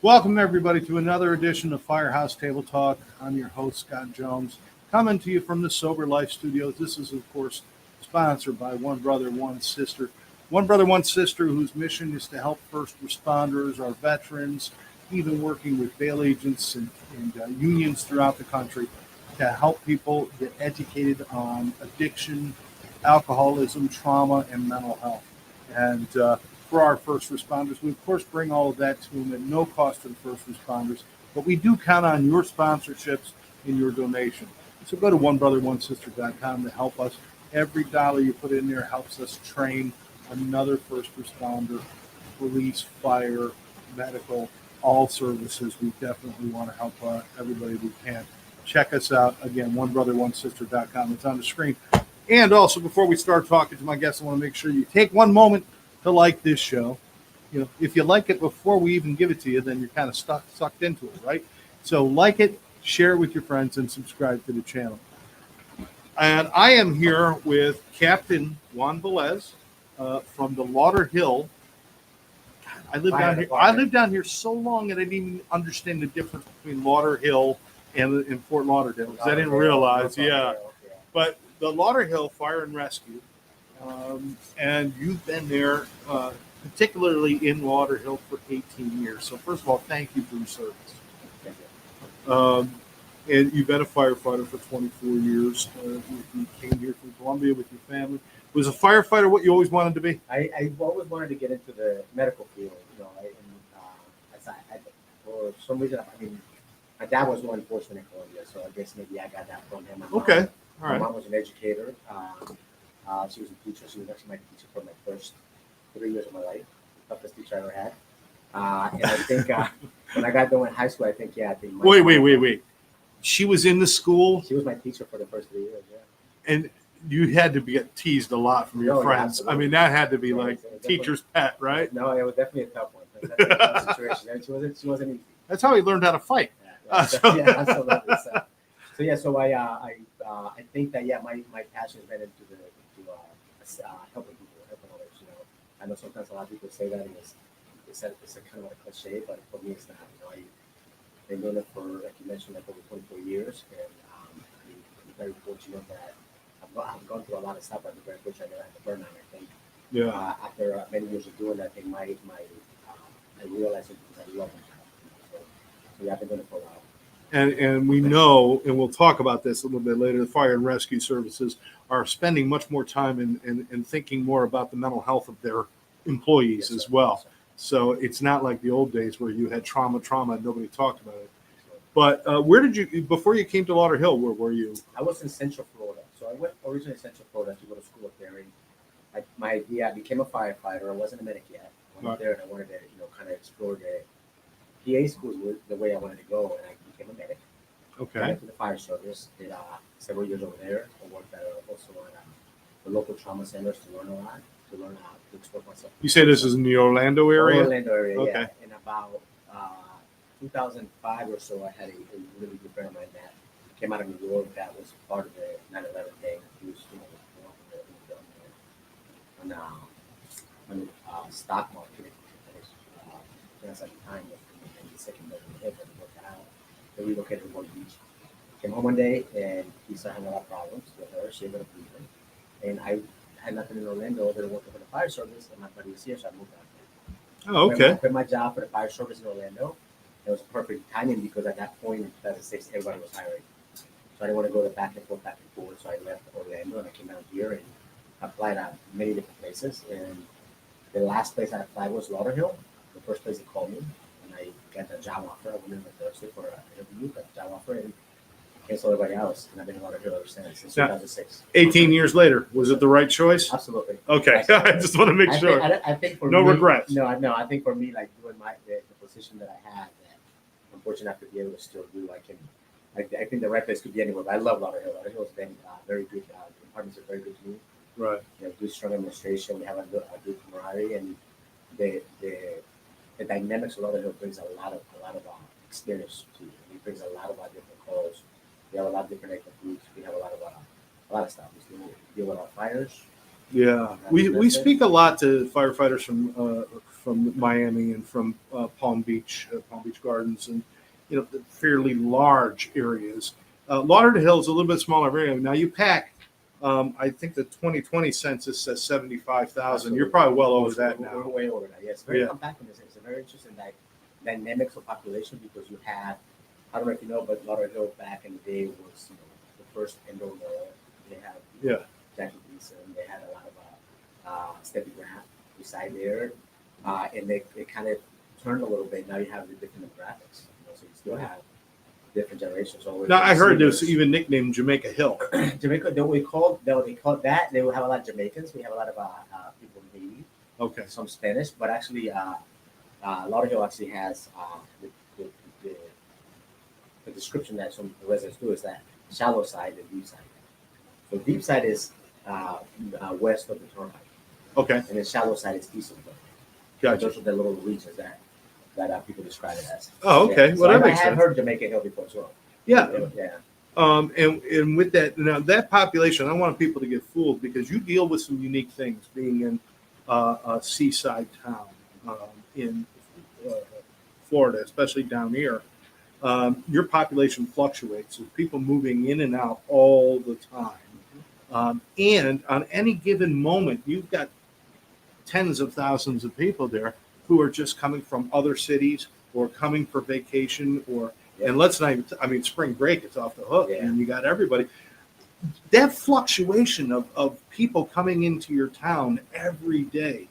Welcome, everybody, to another edition of FireHouse Table Talk. I'm your host, Scott Jones, coming to you from the Sober Life Studios. This is, of course, sponsored by One Brother, One Sister. One Brother, One Sister, whose mission is to help first responders, our veterans, even working with bail agents and unions throughout the country to help people get educated on addiction, alcoholism, trauma, and mental health. And for our first responders, we, of course, bring all of that to them at no cost to the first responders. But we do count on your sponsorships and your donation. So go to onebrother1sister.com to help us. Every dollar you put in there helps us train another first responder, police, fire, medical, all services. We definitely want to help everybody we can. Check us out. Again, onebrother1sister.com. It's on the screen. And also, before we start talking to my guests, I want to make sure you take one moment to like this show. You know, if you like it before we even give it to you, then you're kind of sucked into it, right? So like it, share it with your friends, and subscribe to the channel. And I am here with Captain Juan Velez from the Lauderhill. I lived down here so long that I didn't even understand the difference between Lauderhill and Fort Lauderdale, because I didn't realize. Yeah. But the Lauderhill Fire and Rescue, and you've been there, particularly in Lauderhill, for 18 years. So first of all, thank you for your service. Thank you. And you've been a firefighter for 24 years. You came here from Columbia with your family. Was a firefighter what you always wanted to be? I always wanted to get into the medical field. You know, for some reason, I mean, my dad was law enforcement in Columbia, so I guess maybe I got that from him. Okay. All right. My mom was an educator. She was a teacher. She was actually my teacher for my first 3 years of my life. The toughest teacher I ever had. And I think when I got done in high school, I think. Wait. She was in the school? She was my teacher for the first 3 years, yeah. And you had to get teased a lot from your friends. Yeah, I mean, that had to be like teacher's pet, right? No, it was definitely a tough one. It was definitely a tough situation. She wasn't easy. That's how he learned how to fight. Yeah, absolutely. So I think that my passion has been into helping people, helping others. You know, I know sometimes a lot of people say that and it's a kind of like a cliche, but for me it's not. You know, I've been doing it for, like you mentioned, like over 24 years, and I'm very fortunate that I've gone through a lot of stuff. I'm very fortunate I never had the burnout. I think. Yeah. After many years of doing that, I think I realized it because I love my job. So yeah, I've been doing it for a while. And we know, and we'll talk about this a little bit later, the fire and rescue services are spending much more time in thinking more about the mental health of their employees as well. So it's not like the old days where you had trauma, and nobody talked about it. But where did you, before you came to Lauderhill, where were you? I was in Central Florida. So I went originally to Central Florida to go to school up there. And I became a firefighter. I wasn't a medic yet. I went up there and I wanted to, kind of explore the PA schools the way I wanted to go, and I became a medic. Okay. I went to the fire service, did several years over there. I worked also on the local trauma centers to learn how to explore myself. You say this is in the Orlando area? Orlando area, okay. Yeah. In about 2005 or so, I had a really good friend of mine that came out of New York that was part of the 9/11 thing. He was, on the stock market. That's at the time in the second building hit and worked out. They relocated to Boynton Beach. Came home one day and he started having a lot of problems with her. She ended up leaving. And I had nothing in Orlando other than working for the fire service, and my buddy was here, so I moved out there. Oh, okay. I quit my job for the fire service in Orlando. It was perfect timing because at that point in 2006, everybody was hiring. So I didn't want to go back and forth. So I left Orlando and I came down here and applied at many different places. And the last place I applied was Lauderhill. The first place they called me, and I got the job offer. I went in on Thursday for an interview, got the job offer, and canceled everybody else. And I've been in Lauderhill ever since 2006. 18 years later, was it the right choice? Absolutely. Okay, I just want to make sure. I think for no me, regrets. No. I think for me, like doing the position that I had, that I'm fortunate enough to be able to still do. I think the right place could be anywhere. But I love Lauderhill. Lauderhill has been very good. The departments are very good to me. Right. Good strong administration. We have a good camaraderie, and the dynamics of Lauderhill brings a lot of experience to you. It brings a lot of different calls. We have a lot of different active groups. We have a lot of stuff. We deal with our fires. Yeah, we speak a lot to firefighters from Miami and from Palm Beach Gardens, and the fairly large areas. Lauderhill is a little bit smaller area. Now you pack. I think the 2020 census says 75,000. You're probably well over that now. We're way over that. Yes, very Yeah. compact. It's a very interesting dynamics of population because you have, I don't know if you know, but Lauderhill back in the day was the first indoor mall. They had Yeah. Jackie Gleason. They had a lot of Steffi Grant beside there, and it kind of turned a little bit. Now you have the different demographics. So you still have different generations. Now I heard there's even nicknamed Jamaica Hill. Jamaica. They call that. They will have a lot of Jamaicans. We have a lot of people in Haiti. Okay. Some Spanish, but actually, Lauderhill actually has the description that some residents do is that shallow side and deep side. So deep side is west of the turnpike, Okay. and then shallow side is east of the turnpike. Gotcha. Those are the little regions that people describe it as. Oh, okay. Yeah. Well, that I makes have sense. heard Jamaica Hill before as well. Yeah. Yeah. And with that, now that population, I want people to get fooled because you deal with some unique things being in a seaside town in Florida, especially down here. Your population fluctuates. There's people moving in and out all the time. And on any given moment, you've got tens of thousands of people there who are just coming from other cities or coming for vacation and let's not even, I mean, spring break, it's off the hook. Yeah. And you got everybody. That fluctuation of people coming into your town every day,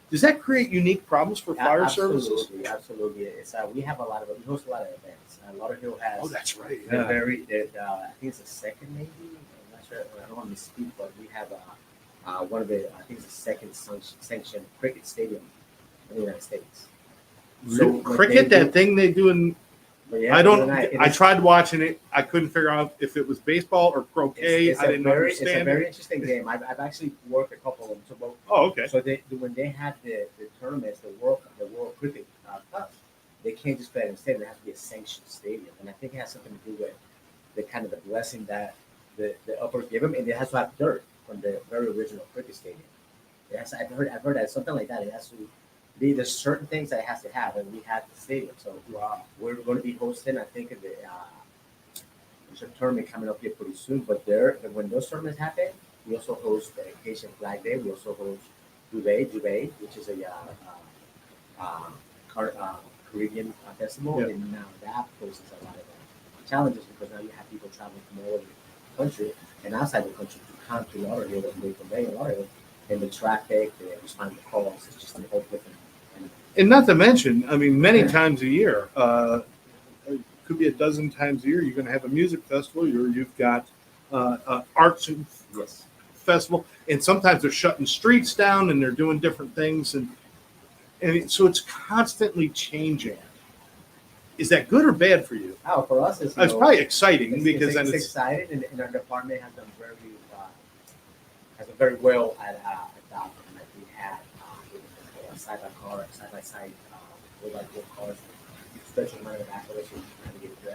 does that create unique problems for fire services? Absolutely. It's we have a lot of we host a lot of events. Lauderhill has. Oh, that's right. I Yeah. think it's the second maybe. I'm not sure. I don't want to misspeak, but we have one of the I think it's the second sanctioned cricket stadium in the United States. So cricket, that thing they do in. Yeah, I tried watching it. I couldn't figure out if it was baseball or croquet. It's I didn't understand. It's a very interesting game. I've actually worked a couple of them. Oh, okay. So when they had the tournaments, the World Cricket Cup, they can't just play in a stadium. It has to be a sanctioned stadium, and I think it has something to do with the kind of the blessing that the upper give them, and it has to have dirt from the very original cricket stadium. Yes, I've heard that something like that. It has to be there's certain things that it has to have, and we have the stadium. So we're going to be hosting. I think there's a tournament coming up here pretty soon. But when those tournaments happen, we also host the Haitian Flag Day. We also host Juve, which is a Caribbean festival, and now that poses a lot of challenges because now you have people traveling from all over the country and outside the country to come to Lauderhill and they convey Lauderhill, and the traffic, the responding to calls, it's just a whole different. And not to mention, I mean, many times a year, it could be a dozen times a year, you're going to have a music festival, you've got arts and festival, and sometimes they're shutting streets down and they're doing different things, and so it's constantly changing. Is that good or bad for you? Oh, for us, it's probably exciting because it's exciting, and our department has done very well at adopting. Like we had side by side, with like four cars, stretching them out of the back of us, and trying to get to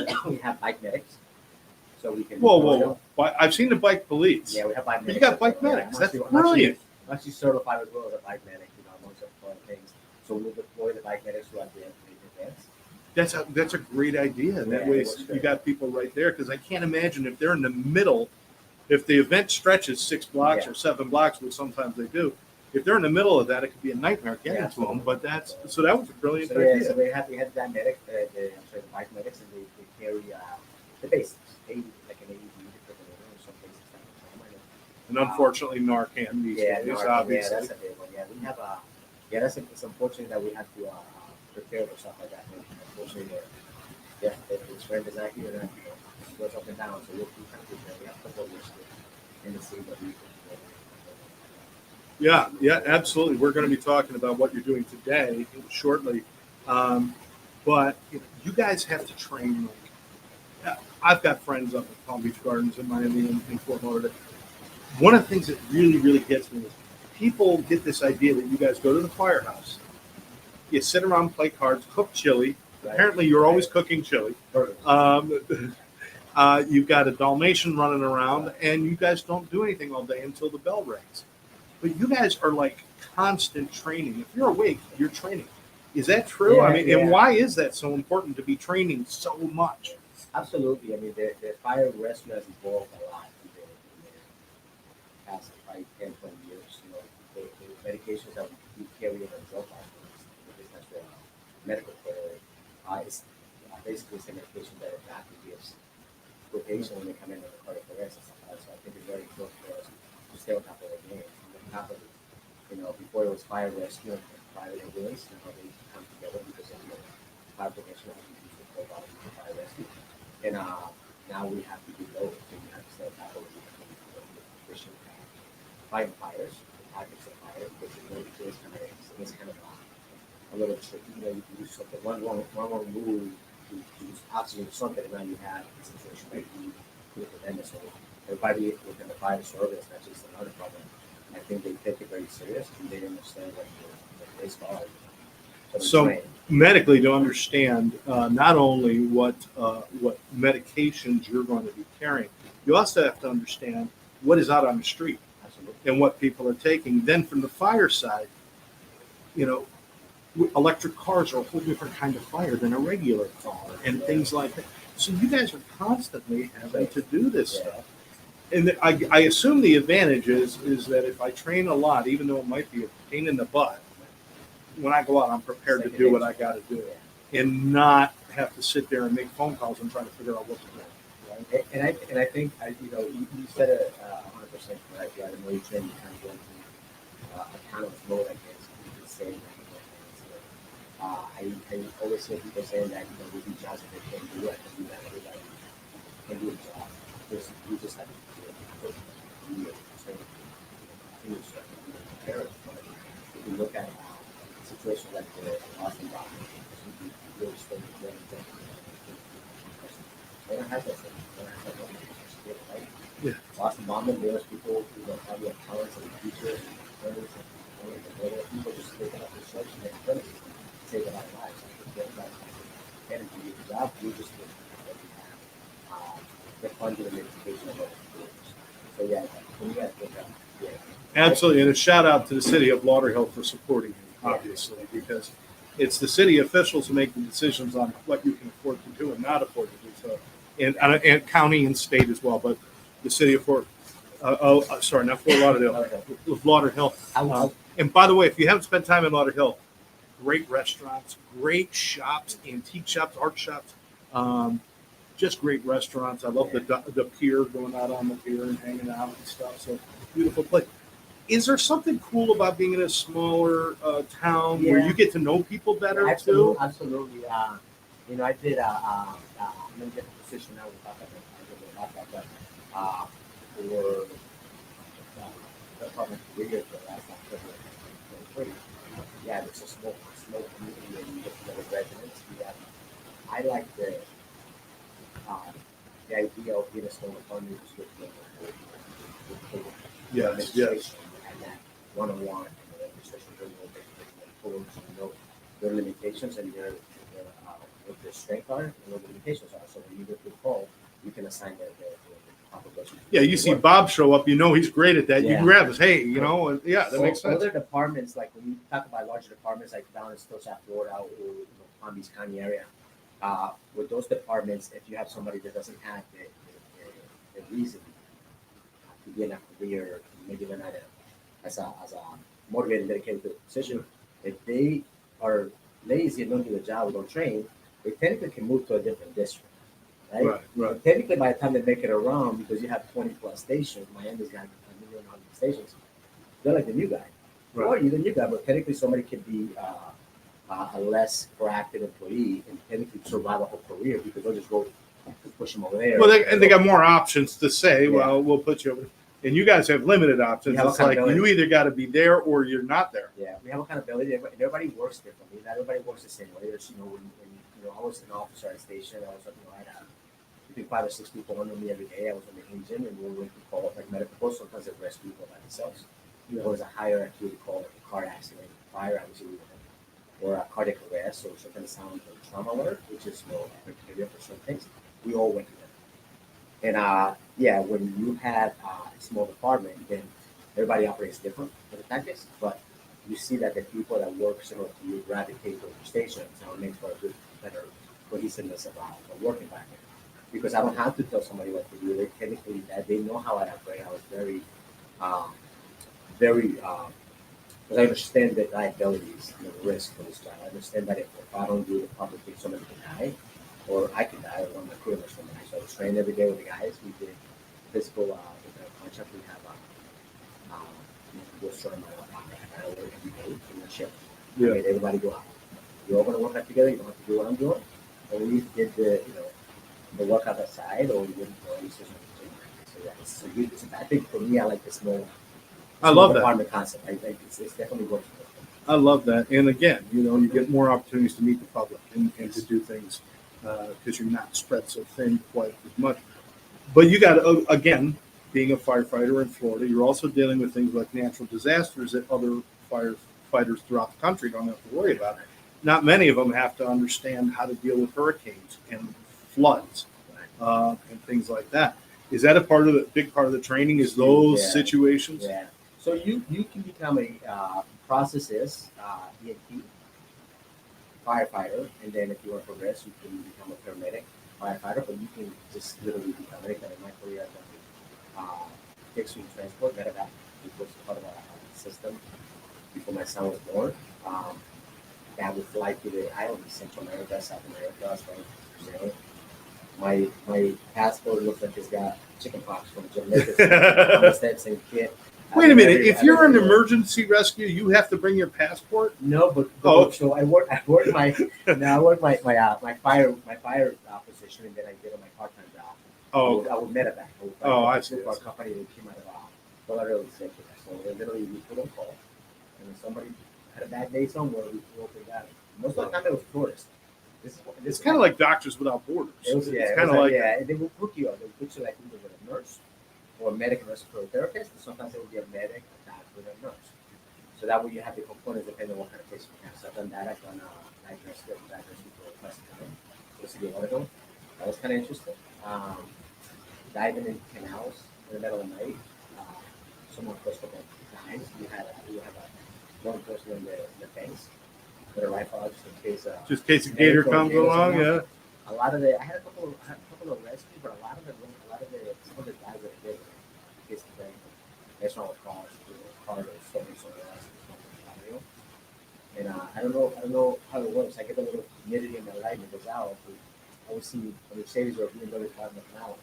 that. We have bike medics, so we can. Whoa! I've seen the bike police. Yeah, we have bike medics. You got bike medics. That's brilliant. I'm actually certified as well as a bike medic. Amongst other things. So we'll deploy the bike medics throughout the events. That's a great idea. That way you got people right there because I can't imagine if they're in the middle. If the event stretches 6 blocks or 7 blocks, which sometimes they do, if they're in the middle of that, it could be a nightmare getting to them. But that was a brilliant idea. So we have that medic, the bike medics, and they carry the basics, like an AED, or something. And unfortunately, Narcan these days, obviously. Yeah, that's a big one. Yeah, we have it's unfortunate that we have to prepare for stuff like that. Unfortunately, it's very exactly that goes up and down. So we'll keep trying to prepare. We have a couple of years in the scene that we can. Yeah, absolutely. We're going to be talking about what you're doing today shortly. But you guys have to train. I've got friends up at Palm Beach Gardens in Miami and Fort Lauderdale. One of the things that really, really gets me is people get this idea that you guys go to the firehouse, you sit around, play cards, cook chili. Right. Apparently, you're always cooking chili. You've got a Dalmatian running around, and you guys don't do anything all day until the bell rings. But you guys are like constant training. If you're awake, you're training. Is that true? I mean, and why is that so important to be training so much? Absolutely. I mean, the fire rescue has evolved a lot in the past 5, 10, 20 years. You know, the medications that we carry in our drug hospitals, the business for medical care, is basically the medication that a doctor gives to a patient when they come in with a cardiac arrest and stuff like that. So I think it's very important for us to stay on top of the game. On top of it, you know, before it was fire rescue and fire ambulance, now they come together because of fire prevention has been used to provide fire rescue. And now we have to do both. So we have to stay on top of efficient fighting fires, the tactics of fire, because it's kind of a little tricky. You know, you can do something one wrong move to use oxygen or something, and now you have a situation where you need to prevent it. So everybody within the fire service, that's just another problem. I think they take it very serious and they understand what the risk are. So medically, to understand not only what medications you're going to be carrying, you also have to understand what is out on the street. Absolutely. And what people are taking. Then from the fire side, you know, electric cars are a whole different kind of fire than a regular car and things like that. So you guys are constantly having to do this stuff. And I assume the advantage is that if I train a lot, even though it might be a pain in the butt, when I go out, I'm prepared to do what I got to do and not have to sit there and make phone calls and try to figure out what to do. Right? And I think you know you said it 100% correct. I know you train you kind of go into autonomous mode. I guess you could say that. I always hear people saying that you know we do jobs that they can't do. I can do that. Everybody can do a job. We just have to do it. So I think it's prepared. But if you look at situations like the Boston bombing, you really struggle with them. They don't have that thing. They don't have that thing. Right? Yeah. Boston bombing, there's people who don't have the talents and the future and the people just take out the shows and they're take a lot of lives. And do your job, you just do what you have. The funding and education of other schools. So yeah, when you guys look up, yeah. Absolutely, and a shout out to the city of Lauderhill for supporting you, obviously, because it's the city officials who make the decisions on what you can afford to do and not afford to do. So, and county and state as well, but the city of Fort Lauderdale, of Lauderhill. And by the way, if you haven't spent time in Lauderhill, great restaurants, great shops, antique shops, art shops, just great restaurants. I love the pier, going out on the pier and hanging out and stuff. So beautiful place. Is there something cool about being in a smaller town where you get to know people better too? Absolutely. You know, I did I'm in a different position now. We'll talk about that, but for the public career for the last time, yeah, it's a small community and you get to know the residents. I like the idea of being a small economy just with Yes. And that one-on-one and the administration really will know their limitations and what their strengths are and what the limitations are. So when you get the call, you can assign the population. Yeah, you see Bob show up, you know he's great at that. You can grab his, hey, you know, and that makes sense. Other departments, like when you talk about larger departments, like down in South Florida or Palm Beach County area, with those departments, if you have somebody that doesn't have the reason to be in a career, maybe they're not as a motivated and dedicated to the position, if they are lazy and don't do the job or don't train, they technically can move to a different district. Right. But technically, by the time they make it around, because you have 20 plus stations, Miami's got 1,100,000 stations. They're like the new guy, or you're the new guy. But technically, somebody could be a less proactive employee and technically survive a whole career because they'll just go push them over there. Well, they got more options to say. Well, we'll put you over. And you guys have limited options. It's like you either got to be there or you're not there. Yeah, we have accountability. Everybody works differently. Not everybody works the same way. There's, when I was an officer at a station, I was I had between 5 or 6 people under me every day. I was on the engine, and we were call it like medical calls. Sometimes they rescue people by themselves. There was a higher acuity call, like a car accident, fire, obviously, or a cardiac arrest, or something sound like trauma alert, which is criteria for certain things. We all went together. And yeah, when you have a small department, then everybody operates different for the tactics, but you see that the people that work similar to you gravitate to your station, so it makes for a good, better cohesiveness of a work environment. Because I don't have to tell somebody what to do. They technically that they know how I operate. I was um, very, because I understand the liabilities and the risk for this job. I understand that if I don't do the proper thing, somebody can die, or I can die, or one of my crew members can die. So I was trained every day with the guys. We did physical with the contract. We have go start my I work every day in the shift. Yeah. I made everybody go out. You're all gonna work out together. You don't have to do what I'm doing. Or we did the workout outside, or we didn't go. So yeah, it's a bad thing for me. I like this more. I love that. Department concept. I think it's definitely working. I love that. And again, you get more opportunities to meet the public and to do things because you're not spread so thin quite as much. But you got, again, being a firefighter in Florida, you're also dealing with things like natural disasters that other firefighters throughout the country don't have to worry about. Not many of them have to understand how to deal with hurricanes and floods and things like that. Is that a big part of the training? Is those situations? Yeah. So you can become a process EMT firefighter, and then if you want to progress, you can become a paramedic firefighter. But you can just literally become anything. In my career, I've done fixed wing transport, medevac, which was part of a system before my son was born. That would fly to the islands, Central America, South America, Spain. My passport looks like it's got chickenpox from Jamaica. I'm a same kid. Wait a minute. If you're an emergency rescue, you have to bring your passport? No, but so I work my my fire position, and then I did my part-time job. Oh, I would medevac. I see. For a company that came out of Lauderhill, so literally we put on call, and when somebody had a bad day somewhere, we open that. Most of the time it was tourists. It's kind of like Doctors Without Borders. It's kind of like they will hook you up. They will put you like either with a nurse or a medic and respiratory therapist, and sometimes it will be a medic, a doctor, and a nurse. So that way you have the components depending on what kind of case you have. So I've done that. I've done diagnostic for plastic ago. That was kind of interesting. Diving in canals in the middle of the night. Someone pushed up on times. You have one person in the fence with a rifle out just in case a gator comes along. Yeah. A lot of I had a couple of rescues, but a lot of some of the guys that I did in case of rain. That's not what cars or something else. And I don't know how it works. I get a little humidity in my light and it goes out. I would see a Mercedes or a BMW driving up an hour.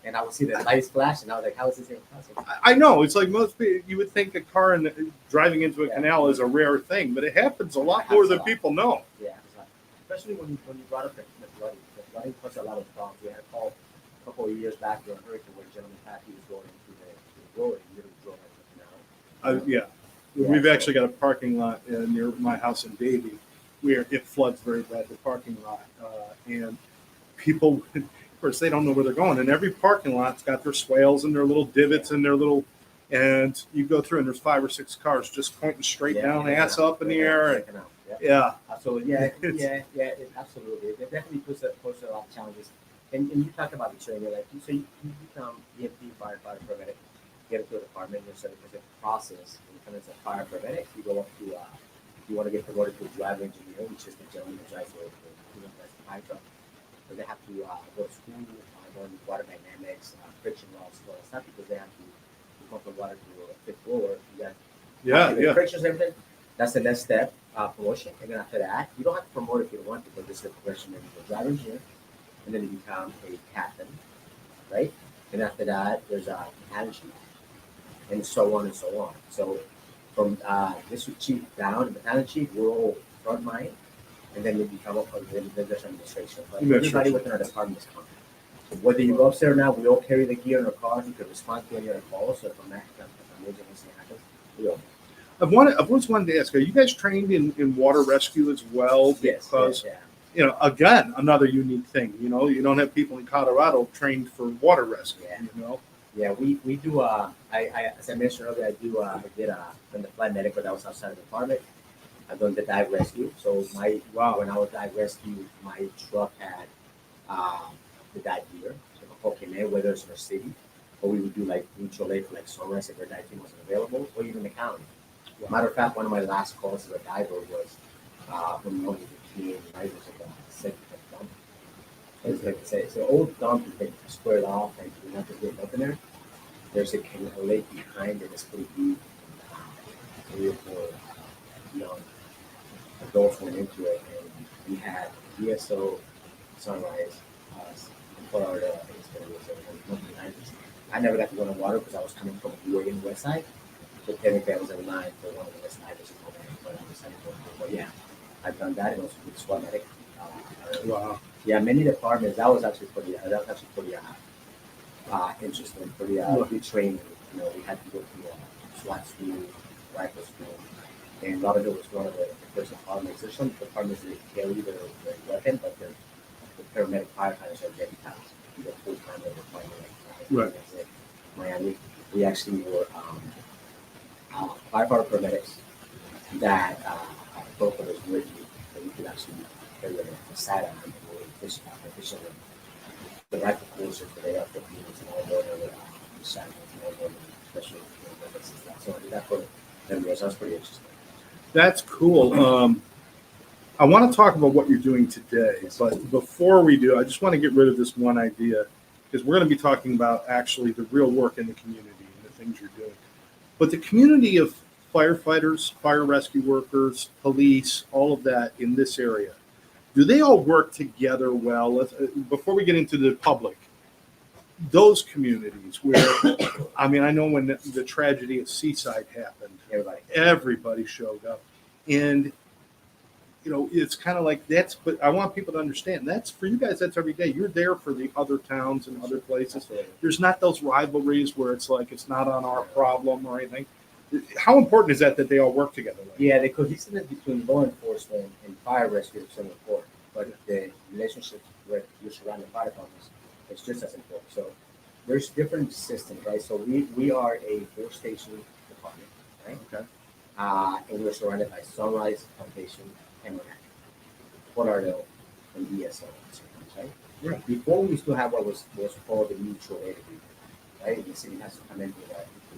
And I would see the lights flash, and I was like, "How is this even possible?" I know it's like most people. You would think a car driving into a canal is a rare thing, but it happens a lot more than people know. Yeah, especially when you brought up the flooding. The flooding caused a lot of problems. We had a call a couple of years back during a hurricane where a gentleman thought he was going into the road and literally drove into the canal. We've actually got a parking lot near my house in Davie where it floods very bad. The parking lot and people. Of course, they don't know where they're going, and every parking lot's got their swales and their little divots and and you go through, and there's 5 or 6 cars just pointing straight down, ass up in the air. Absolutely. Absolutely. It definitely puts a lot of challenges. And you talk about the training, like you become EMT, firefighter, paramedic, get into a department, there's a process. And as a fire paramedic, you go up to you want to get promoted to a driver engineer, which is the gentleman who drives the fire truck. So they have to go to school, learn water dynamics, friction laws, all that stuff, because they have to pump the water to a fifth floor. You got frictions, everything. That's the next step, promotion. And then after that, you don't have to promote if you don't want to, but this is the progression. Then you're a driver engineer, and then you become a captain, right? And after that, there's a battalion chief, and so on and so on. So from district chief down, the battalion chief, we're all front line. And then you become up for the administration. But everybody within our department is coming. So whether you go upstairs or not, we all carry the gear in our cars. You can respond to any other calls. So if a major incident happens, we all. I've always wanted to ask: are you guys trained in water rescue as well? Because again, another unique thing. You don't have people in Colorado trained for water rescue. Yeah, we do. I as I mentioned earlier, I did in the flight medic, but that was outside of the department. I've done the dive rescue. So when I was dive rescue, my truck had the dive gear. So call came in, whether it's in our city, or we would do like mutual aid for like Sunrise if their dive team wasn't available, or even the county. Matter of fact, one of my last calls as a diver was when we only became divers at the second dump. It's like I say, it's an old dump that's been squared off and you have to get up in there. There's a lake behind it that's pretty deep. 3 or 4 young adults went into it, and we had DSO, Sunrise, us, and Florida. I think it's going to be I never got to go in the water because I was coming from way in the west side. So technically, I was in line for one of the west siders, but I was but yeah, I've done that, and also with SWAT medic. Wow. Yeah, many departments. That was actually pretty interesting. Pretty good training. You know, we had to go to SWAT school, rifle school, and Lauderhill was one of the first departments. There's some departments that carry their weapon, but the paramedic firefighters are deputized. They're full time department. Right. Miami, we actually were firefighter paramedics that both of us with you, that we could actually carry a sidearm and really efficient the rifle courses for the airport units and all the shotguns and all the special weapons and stuff. So I did that for them years. That was pretty interesting. That's cool. I want to talk about what you're doing today, but before we do, I just want to get rid of this one idea because we're going to be talking about actually the real work in the community and the things you're doing. But the community of firefighters, fire rescue workers, police, all of that in this area, do they all work together well? Before we get into the public, those communities where, I mean, I know when the tragedy at Seaside happened, everybody showed up. And, you know, it's kind of like that's, but I want people to understand that's for you guys, that's every day. You're there for the other towns and other places. There's not those rivalries where it's like it's not on our problem or anything. How important is that they all work together? Yeah, the cohesiveness between law enforcement and fire rescue is so important, but the relationship with your surrounding fire departments is just as important. So there's different systems, right? So we are a 4-station department, right? Okay. And we're surrounded by Sunrise Foundation, MRAC, Fort Lauderdale, and DSO, right? Yeah. Before we used to have what was called the mutual aid agreement, right? The city has to come in with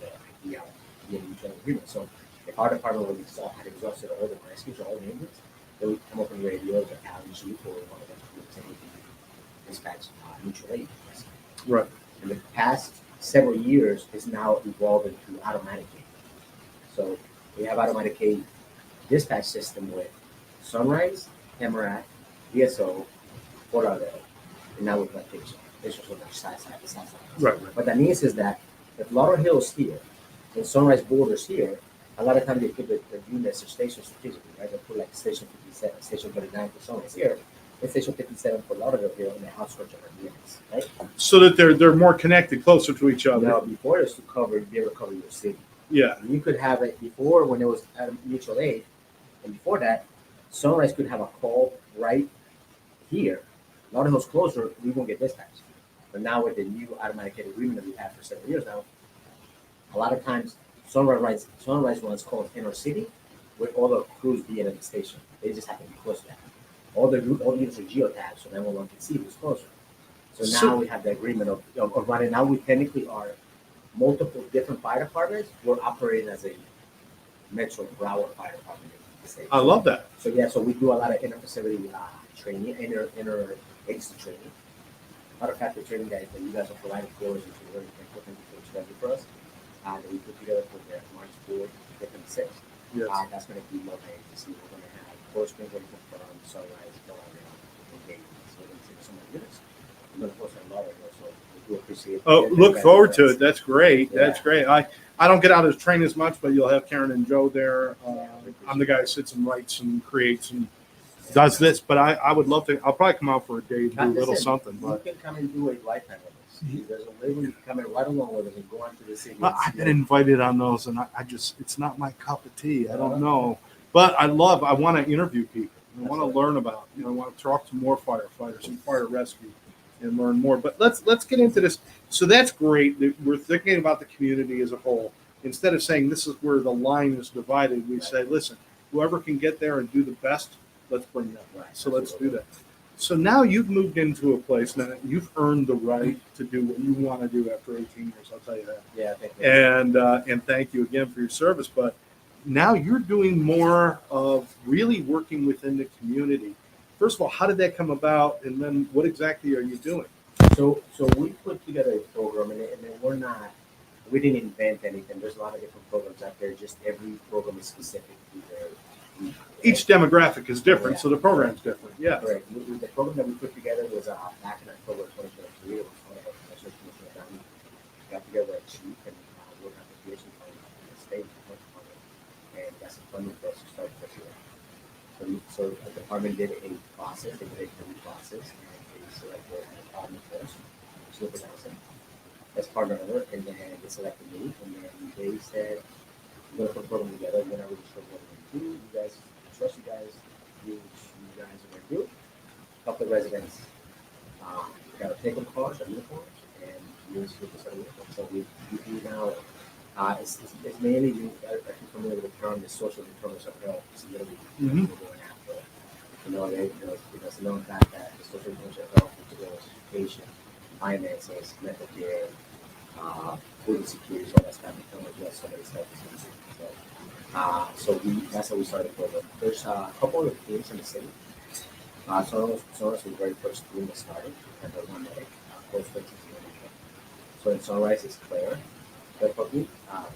the mutual agreement. So if our department had exhausted all the rescues or all the ambulance, they would come up on the radio as a county chief or one of them would say dispatch mutual aid. Right. In the past several years, it's now evolved into automatic aid. So we have automatic aid dispatch system with Sunrise, MRAC, DSO, Fort Lauderdale, and now with Plantation. This is on the side. Right. What that means is that if Lauderhill is here and Sunrise borders here, a lot of times they put the units or stations strategically, right? They put like station 57, station 39 for Sunrise here, and station 57 for Lauderhill here in the outskirts of our units, right? So that they're more connected, closer to each other. Now, before it was to be able to cover your city. Yeah. You could have it before when it was mutual aid, and before that, Sunrise could have a call right here. Lauderhill's closer, we won't get dispatched. But now with the new automatic aid agreement that we've had for several years now, a lot of times Sunrise runs calls in our city with all the crews being at the station. They just happen to be close to that. All the units are geotagged, so 911 can see who's closer. So now we have the agreement of running. Now we technically are multiple different fire departments. We're operating as a Metro Broward Fire Department. I love that. So yeah, so we do a lot of inter-facility training, inter-agency training. Matter of fact, the training that you guys are providing for us is very important for us. That we put together for the March 4th, 5th, and 6th. Yes. That's going to be multi-agency. We're going to have Cold Springs ready for Sunrise, and Gate. So we're going to take some of the units. We're going to post a lot of those, so we do appreciate it. Oh, look forward to it. That's great. Yeah. That's great. I don't get out of the train as much, but you'll have Karen and Joe there. I'm the guy who sits and writes and creates and does this, but I would love to. I'll probably come out for a day and do a little something. You can come and do a lifetime with us. There's a way when you come in right along with us and go on to the city. I've been invited on those, and I just, it's not my cup of tea. I don't know. But I want to interview people. I want to learn about, I want to talk to more firefighters and fire rescue and learn more. But let's get into this. So that's great. We're thinking about the community as a whole. Instead of saying this is where the line is divided, we say, listen, whoever can get there and do the best, let's bring them. Right. So let's do that. So now you've moved into a place now you've earned the right to do what you want to do after 18 years. I'll tell you that. Yeah, thank you. And thank you again for your service. But now you're doing more of really working within the community. First of all, how did that come about? And then what exactly are you doing? So we put together a program, and we didn't invent anything. There's a lot of different programs out there. Just every program is specific to their group. Each demographic is different, Yeah. so the program's different. Yeah. Correct. The program that we put together was back in October 2023. It was one of our professional commissioners down. Got together a chief and worked out the creation plan in the state and got some funding for us to start this year. So the department did a process, they did a review process, and they selected a partner first, supervisor, as partner owner, and then they selected me, and then they said, we're gonna put a program together, we're not really sure what we're gonna do, you guys, trust you guys, you guys are gonna do it. A couple of residents got a take-home cars or uniforms, and use with this uniform. So we do now, it's mainly, if you're familiar with the term, the social determinants of health, it's literally what we're going after. It's a known fact that the social determinants of health, which is education, finances, mental care, food insecurity, all that stuff, become so many stuff. So that's how we started the program. There's a couple of teams in the city. Sonos was the very first team that started, and there's one medic, Cold Springs is the other. So in Sunrise is Claire,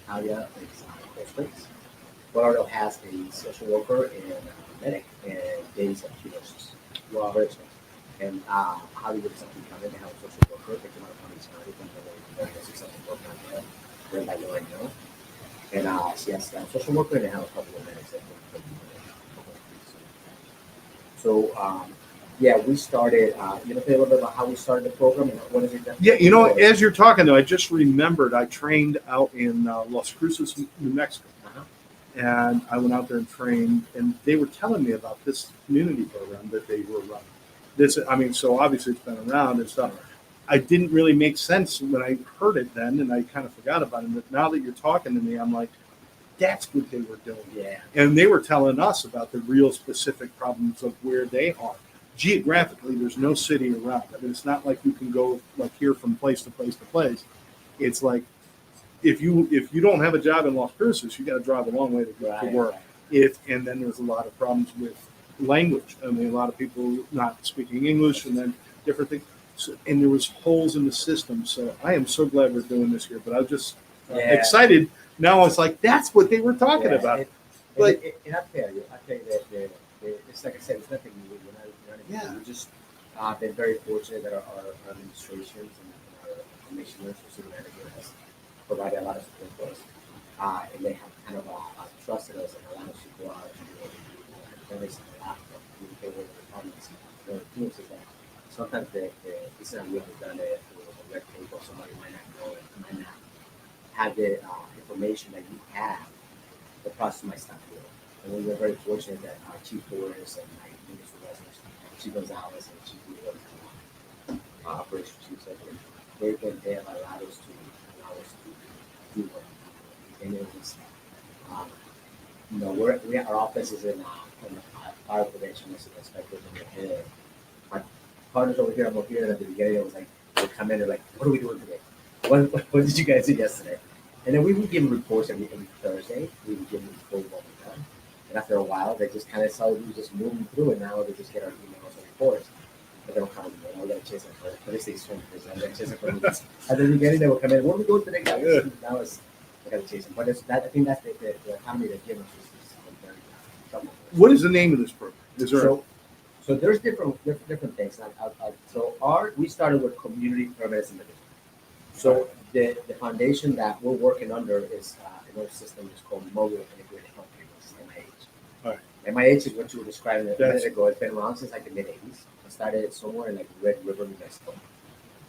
Talia is Cold Springs. Lauderhill has a social worker and medic, and Davies have 2 nurses. Wow. Very expensive. And Hollywood is something coming to have a social worker, they come out of County County, and they're very successful program there, run by Lauren Hill. And she has a social worker, and they have a couple of medics that work. So, yeah, we started, you know, a little bit about how we started the program and what is it that? Yeah, you know, as you're talking though, I just remembered I trained out in Las Cruces, New Mexico. And I went out there and trained, and they were telling me about this community program that they were running. So obviously it's been around and stuff. I didn't really make sense when I heard it then, and I kind of forgot about it. But now that you're talking to me, I'm like, that's what they were doing. Yeah. And they were telling us about the real specific problems of where they are. Geographically, there's no city around. I mean, it's not like you can go like here from place to place to place. It's like if you don't have a job in Las Cruces, you got to drive a long way to go to work. And then there's a lot of problems with language. I mean, a lot of people not speaking English, and then different things. So, and there was holes in the system. So I am so glad we're doing this here. But I was just excited. Now I was like, that's what they were talking about. And I tell you that it's like I said, it's nothing new. We just been very fortunate that our administrations and our commissioners or city manager has provided a lot of support for us. And they have kind of trusted us and allowed us to go out and do what we do. And they a lot of communicate with the departments. The thing is that sometimes it's not we have done it with a red tape or somebody might not know it, might not have the information that you have. The process might stop here. And we were very fortunate that our Chief Flores and my Minister Residence, Chief Gonzalez and Chief Operations Chief Secretary, they have allowed us to do what we do. And it was, our office is in fire prevention as an inspector in the head. My partners over here, I'm over here, and at the beginning, it was like, they come in and like, what are we doing today? What did you guys do yesterday? And then we would give them reports every Thursday. We would give them what we've done. And after a while, they just kind of saw we just moving through, and now they just get our emails and reports. But they don't come anymore. We got to chase them for it. But they swim because I'm chasing for them. At the beginning, they will come in. What are we doing today, guys? Now it's I got to chase them. But I think that's the economy that gives us is very trouble. What is the name of this program? Is there so there's different things. We started with community paramedics in the district. So the foundation that we're working under is another system is called Mobile Integrated Health Treatment, MIH. All right. MIH is what you were describing a minute ago. It's been around since like the mid 80s. It started somewhere in like Red River, New Mexico.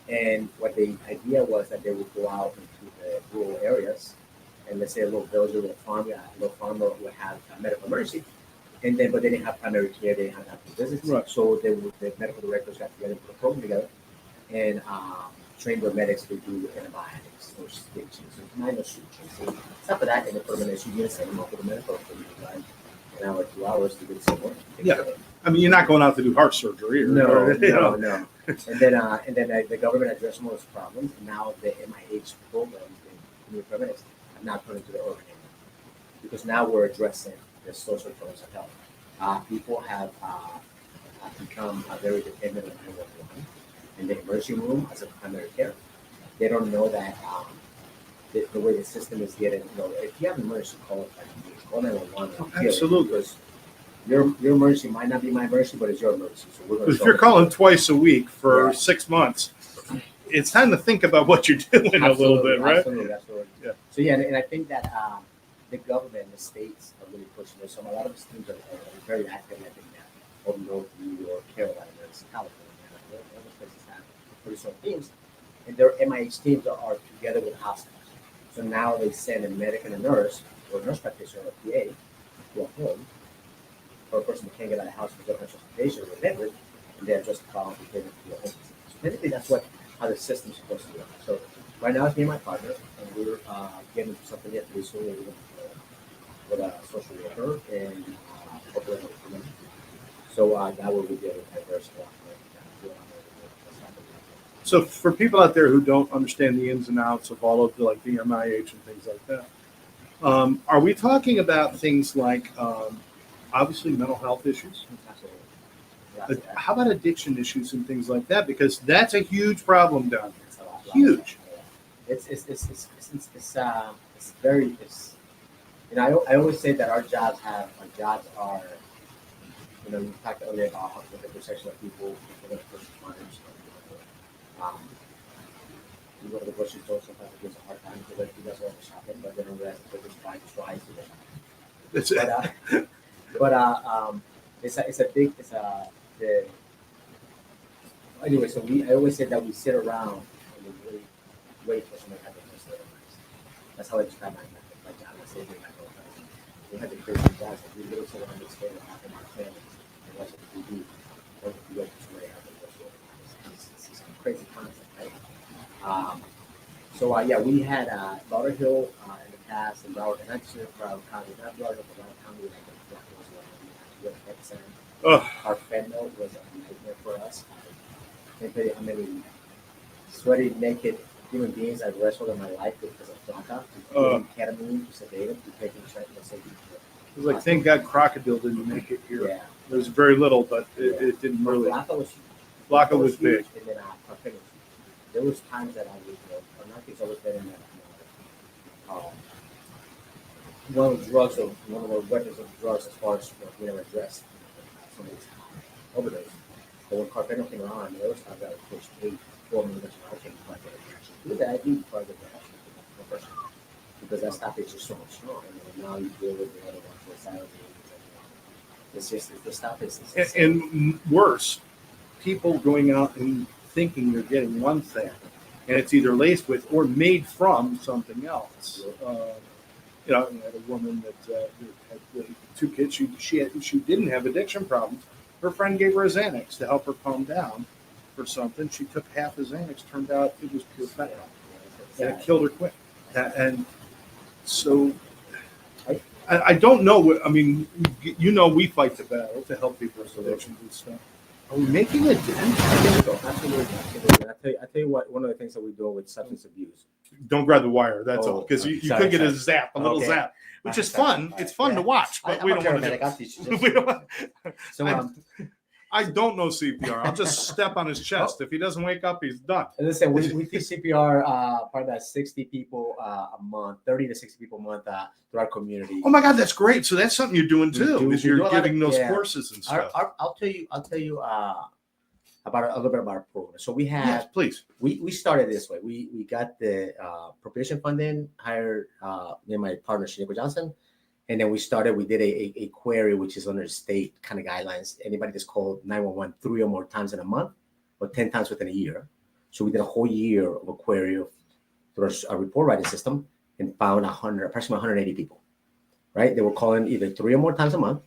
And what the idea was that they would go out into the rural areas, and let's say a little village, a little farmer would have a medical emergency, but they didn't have primary care, they didn't have visits. Right. So the medical directors got together, put a program together, and train their medics to do antibiotics or stitches or minor sutures. So stuff like that, and they put them in a unit, send them off to the medical an hour, 2 hours to get someone. Yeah. I mean, you're not going out to do heart surgery. No. You know. And then the government addressed most problems. And now the MIH programs, the new programs, have now turned into the urban area because now we're addressing the social problems of health. People have become very dependent on 911 in the emergency room as a primary care. They don't know that the way the system is getting. If you have an emergency, call 911. Absolutely. Because your emergency might not be my emergency, but it's your emergency. So we're going If you're calling twice a week for 6 months, it's time to think about what you're doing a little bit, right? Absolutely. Yeah. So and I think that the government, the states are really pushing this. So a lot of the teams are very active. I think that up north, New York, Carolina, California, all those places have pretty strong teams, and their MIH teams are together with hospitals. So now they send a medic and a nurse, or a nurse practitioner, or a PA, to a home for a person who can't get out of the house because of transportation or whatever, and they're just bound to get into a home. So technically, that's how the system's supposed to work. So right now, it's me and my partner, and we're getting into something yet recently with a social worker and corporate community. So that will be the diverse stuff. So for people out there who don't understand the ins and outs of all of the MIH and things like that, are we talking about things like obviously mental health issues? Absolutely. How about addiction issues and things like that? Because that's a huge problem down here. Huge. It's very. I always say that our jobs are. You talked earlier about the intersection of people, the first responders. You go to the grocery store, sometimes it gives a hard time because you guys are shopping, but they don't realize that they're just trying to them. That's it. Anyway, so I always say that we sit around and we really wait for somebody to have a personal lives. That's how I describe my job. I say we have the crazy jobs that we really sit around and stay and happen in our families and watch what we do. Or if we wait for somebody to have a personal lives. It's a crazy concept, right? We had Lauderhill in the past, and not just Broward County, not Lauderhill, but Broward County, our fentanyl was a nightmare for us. I can't tell you how many sweaty, naked human beings I've wrestled in my life because of flaka, ketamine, to sedate them, to taking it was like, thank God Crocodile didn't make it here. Yeah. There was very little, but it didn't really. Flaka was big. And then there was times that I was, our narcotics always been in that. One of the weapons of drugs as far as we never addressed somebody's overdose. But when carfentanil came around, there was times that I pushed 4 milligrams of cocaine before I could actually do that. I do before I get the person because that stuff is just so much strong. And now you deal with the other ones with silence. It's just the stuff is. And worse, people going out and thinking you're getting one thing, and it's either laced with or made from something else. I had a woman that had 2 kids. She didn't have addiction problems. Her friend gave her a Xanax to help her calm down for something. She took half a Xanax. Turned out it was pure fentanyl, and it killed her quick. And so, I don't know. I mean, we fight the battle to help people with addictions and stuff. Are we making a dent? I think so. Absolutely. I tell you what. One of the things that we do with substance abuse. Don't grab the wire. That's all, because you could get a little zap, which is fun. It's fun to watch, but we don't want to. So I don't know CPR. I'll just step on his chest. If he doesn't wake up, he's done. And listen, we teach CPR probably about 60 people a month, 30 to 60 people a month through our community. Oh my God, that's great! So that's something you're doing too. Is you're giving those courses and stuff. I'll tell you about a little bit about our program. So we have, please. We started this way. We got the appropriation funding, hired me and my partner Shiniko Johnson, and then we did a query which is under state kind of guidelines. Anybody that's called 911 3 or more times in a month or 10 times within a year. So we did a whole year of a query through our report writing system and found approximately 180 people. Right? They were calling either 3 or more times a month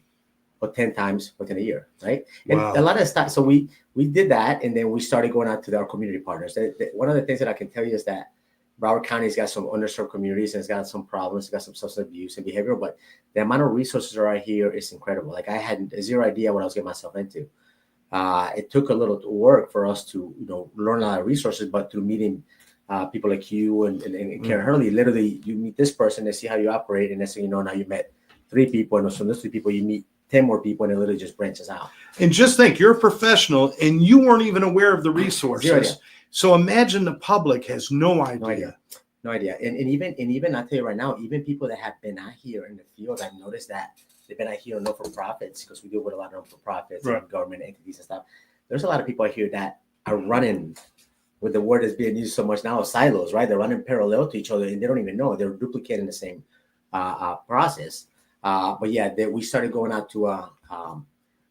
or 10 times within a year, right? And a lot of stuff. So we did that, and then we started going out to our community partners. One of the things that I can tell you is that Broward County's got some underserved communities and it's got some problems. It's got some substance abuse and behavioral, but the amount of resources are right here is incredible. Like I had zero idea what I was getting myself into. It took a little work for us to, learn a lot of resources, but through meeting people like you and Karen Hurley, literally you meet this person, they see how you operate, and next thing you know, now you met 3 people, and from those 3 people, you meet 10 more people, and it literally just branches out. And just think, you're a professional, and you weren't even aware of the resources. So imagine the public has no idea. No idea. And even I'll tell you right now, even people that have been out here in the field, I've noticed that they've been out here not for profits, because we deal with a lot of not-for-profits and government entities and stuff. There's a lot of people out here that are running with the word that's being used so much now, silos, right? They're running parallel to each other and they don't even know. They're duplicating the same process. But yeah, we started going out to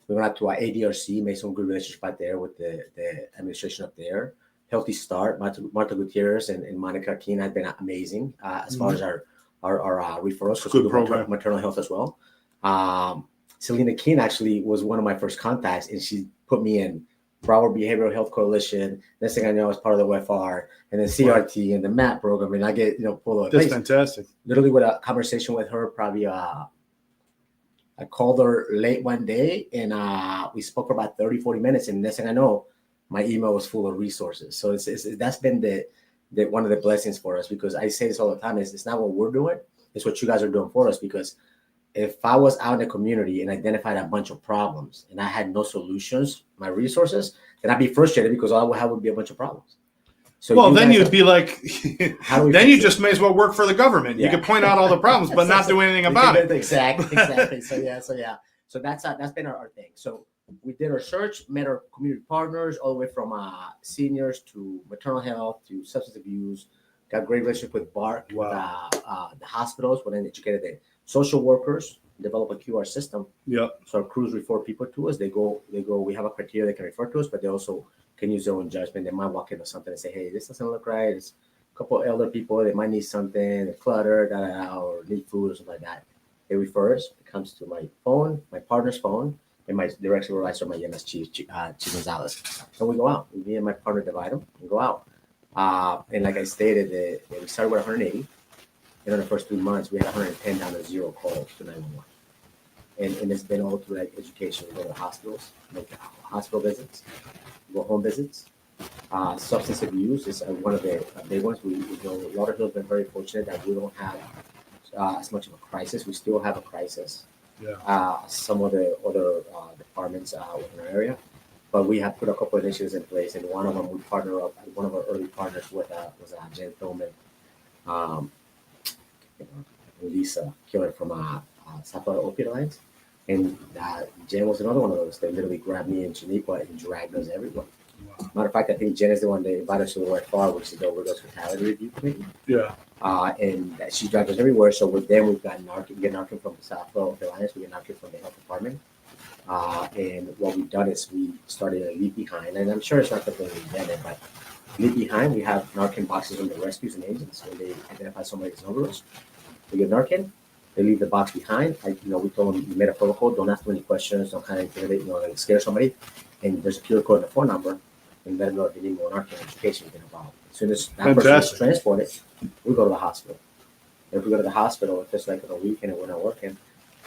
we went out to ADRC, made some good relationship out there with the administration up there. Healthy Start, Marta Gutierrez and Monica Keene have been amazing as far as our referrals. Good program. Maternal health as well. Selena Keene actually was one of my first contacts, and she put me in Broward Behavioral Health Coalition. Next thing I know, I was part of the WFR, and then CRT and the MAP program, and I get pulled over. That's fantastic. Literally, with a conversation with her, probably I called her late one day, and we spoke for about 30, 40 minutes, and next thing I know, my email was full of resources. So that's been the one of the blessings for us, because I say this all the time: it's not what we're doing, it's what you guys are doing for us. Because if I was out in the community and identified a bunch of problems and I had no solutions, my resources, then I'd be frustrated, because all I would have would be a bunch of problems. So then you'd be like, then you just may as well work for the government. You could point out all the problems, but not do anything about it. Exactly. So that's been our thing. So we did our search, met our community partners, all the way from seniors to maternal health to substance abuse. Got great relationship with BARC, with the hospitals, when they educated the social workers, develop a QR system. So our crews refer people to us. They go. We have a criteria they can refer to us, but they also can use their own judgment. They might walk into something and say, "Hey, this doesn't look right. It's a couple elder people. They might need something. They're cluttered, or need food or something like that." They refer us. It comes to my phone, my partner's phone, and my direct supervisor, my EMS chief, Chief Gonzalez. So we go out. Me and my partner divide them and go out. And like I stated, we started with 180. And in the first 3 months, we had 110 down to 0 calls to 911. And it's been all through like education. We go to hospitals, make hospital visits, go home visits. Substance abuse is one of the big ones. Lauderhill has been very fortunate that we don't have as much of a crisis. We still have a crisis. Some of the other departments within our area, but we have put a couple of initiatives in place, and one of them we partner up. One of our early partners with was Jen Tillman, Lisa Killer from South Florida Opioid Alliance, and Jen was another one of those. They literally grabbed me and Shaniqua and dragged us everywhere. Matter of fact, I think Jen is the one that invited us to the WFR, which is the Overdose Fatality Review Committee. And she dragged us everywhere. So with them, we've got Narcan. We get Narcan from the South Florida Alliance. We get Narcan from the health department. And what we've done is we started a Leave Behind, and I'm sure it's not something we've done it, but Leave Behind, we have Narcan boxes on the rescues and agents when they identify somebody as an overdose. We get Narcan. They leave the box behind. We told them, we made a protocol. Don't ask them any questions. Don't kind of intimidate, like scare somebody. And there's a QR code and a phone number. And let them know if they need more Narcan education to get involved. As soon as that person is transported, we go to the hospital. If we go to the hospital, if it's like on a weekend and we're not working,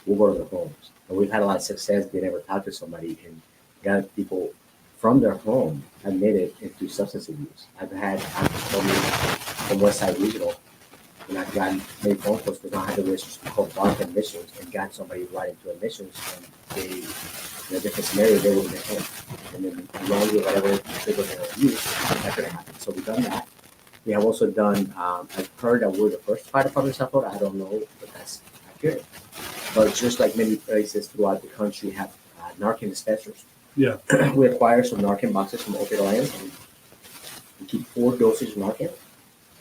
we'll go to their homes. And we've had a lot of success being able to talk to somebody and got people from their home admitted into substance abuse. I've had from Westside Regional, and I've gotten many phone calls because I had the relationship called BARC admissions and got somebody right into admissions, and they, in a different scenario, they were in their home. And then along with whatever they were going to use, that could happen. So we've done that. We have also done, I've heard that we're the first fire department in South Florida. I don't know if that's accurate. But just like many places throughout the country have Narcan dispensers. We acquire some Narcan boxes from Opioid Alliance, and we keep 4 doses of Narcan.